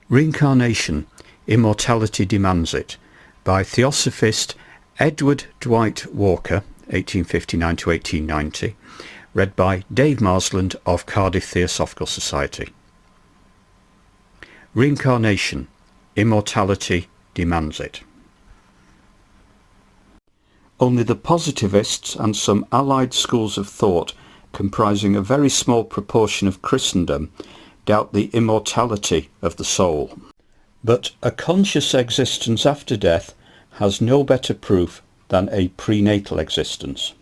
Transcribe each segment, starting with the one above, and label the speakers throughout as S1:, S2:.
S1: Reincarnation, Immortality Demands It, by Theosophist Edward Dwight Walker, 1859 to 1890, read by Dave Marsland of Cardiff Theosophical Society. Reincarnation, Immortality Demands It. Only the positivists and some allied schools of thought comprising a very small proportion of Christendom doubt the immortality of the soul. But a conscious existence after death has no better proof than a prenatal existence.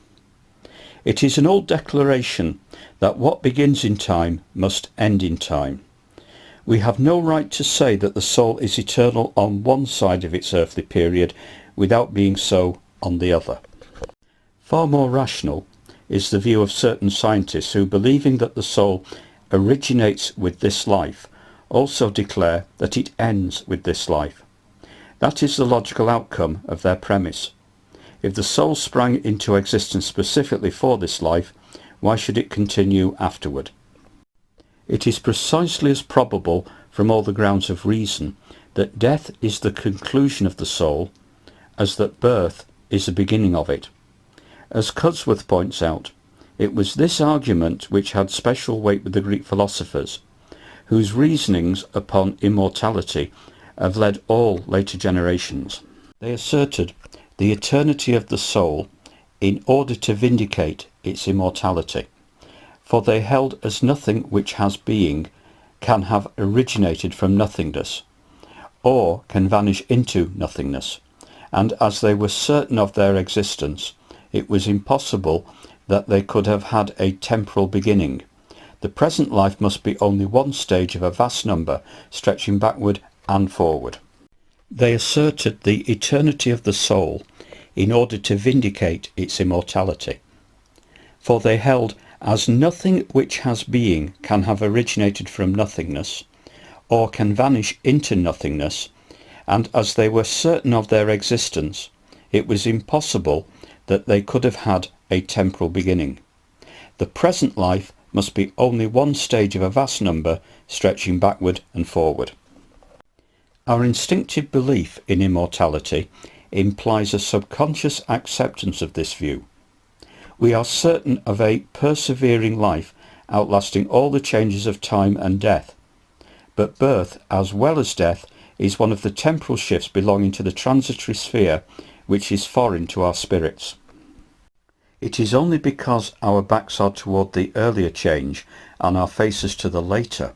S1: It is an old declaration that what begins in time must end in time. We have no right to say that the soul is eternal on one side of its earthly period without being so on the other. Far more rational is the view of certain scientists who, believing that the soul originates with this life, also declare that it ends with this life. That is the logical outcome of their premise. If the soul sprang into existence specifically for this life, why should it continue afterward? It is precisely as probable, from all the grounds of reason, that death is the conclusion of the soul, as that birth is the beginning of it. As Cudworth points out, it was this argument which had special weight with the Greek philosophers, whose reasonings upon immortality have led all later generations. They asserted the eternity of the soul in order to vindicate its immortality, for they held as nothing which has being can have originated from nothingness, or can vanish into nothingness, and as they were certain of their existence, it was impossible that they could have had a temporal beginning. The present life must be only one stage of a vast number, stretching backward and forward. They asserted the eternity of the soul in order to vindicate its immortality, for they held as nothing which has being can have originated from nothingness, or can vanish into nothingness, and as they were certain of their existence, it was impossible that they could have had a temporal beginning. The present life must be only one stage of a vast number, stretching backward and forward. Our instinctive belief in immortality implies a subconscious acceptance of this view. We are certain of a persevering life outlasting all the changes of time and death. But birth, as well as death, is one of the temporal shifts belonging to the transitory sphere which is foreign to our spirits. It is only because our backs are toward the earlier change and our faces to the later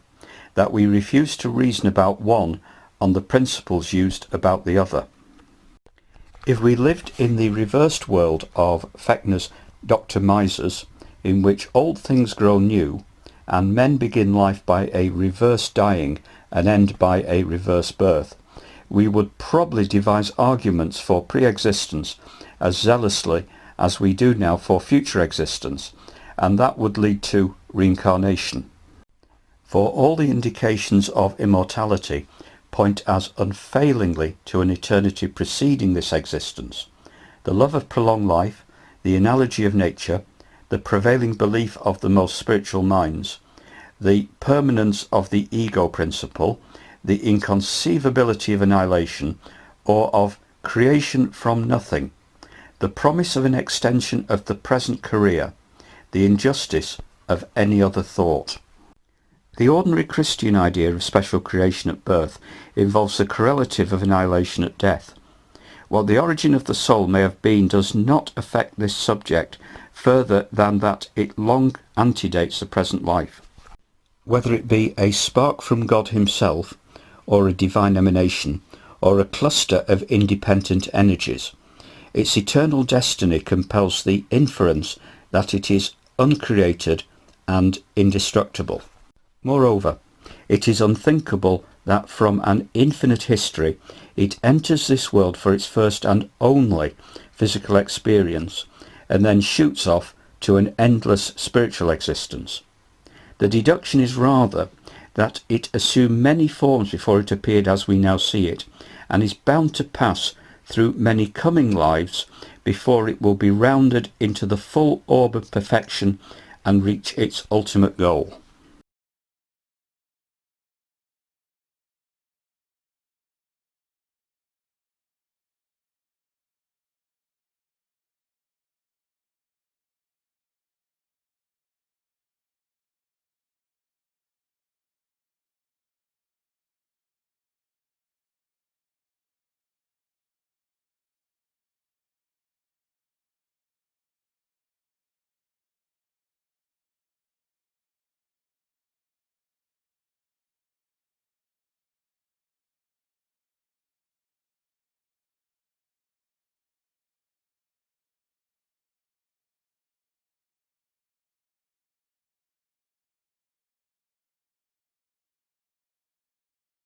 S1: that we refuse to reason about one on the principles used about the other. If we lived in the reversed world of Fechner's Dr. Mises, in which old things grow new and men begin life by a reverse dying and end by a reverse birth, we would probably devise arguments for pre-existence as zealously as we do now for future existence, and that would lead to reincarnation. For all the indications of immortality point as unfailingly to an eternity preceding this existence. The love of prolonged life, the analogy of nature, the prevailing belief of the most spiritual minds, the permanence of the ego principle, the inconceivability of annihilation, or of creation from nothing, the promise of an extension of the present career, the injustice of any other thought. The ordinary Christian idea of special creation at birth involves the correlative of annihilation at death. What the origin of the soul may have been does not affect this subject further than that it long antedates the present life. Whether it be a spark from God himself, or a divine emanation, or a cluster of independent energies, its eternal destiny compels the inference that it is uncreated and indestructible. Moreover, it is unthinkable that from an infinite history it enters this world for its first and only physical experience, and then shoots off to an endless spiritual existence. The deduction is rather that it assumed many forms before it appeared as we now see it, and is bound to pass through many coming lives before it will be rounded into the full orb of perfection and reach its ultimate goal.